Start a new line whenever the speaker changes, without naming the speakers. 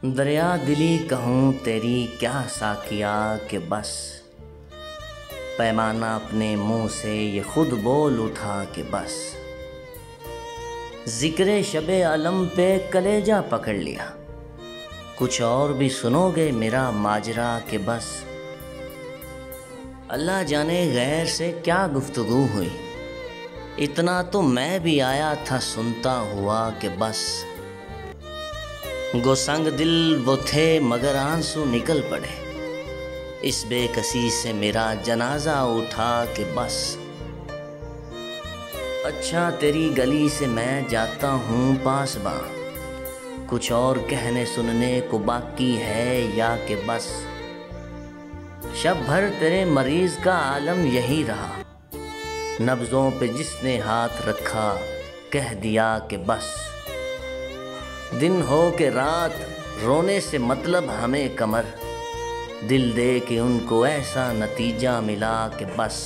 दरिया दिली कहूँ तेरी क्या साकिया के बस, पैमाना अपने मुंह से ये खुद बोल उठा के बस। जिक्र शबे आलम पे कलेजा पकड़ लिया, कुछ और भी सुनोगे मेरा माजरा के बस। अल्लाह जाने गैर से क्या गुफ्तगू हुई, इतना तो मैं भी आया था सुनता हुआ कि बस। गोसंग दिल वो थे मगर आंसू निकल पड़े, इस बेकसी से मेरा जनाजा उठा के बस। अच्छा तेरी गली से मैं जाता हूँ पासबां, कुछ और कहने सुनने को बाकी है या कि बस। शब भर तेरे मरीज का आलम यही रहा, नब्ज़ों पे जिसने हाथ रखा कह दिया कि बस। दिन हो के रात रोने से मतलब हमें कमर, दिल दे के उनको ऐसा नतीजा मिला कि बस।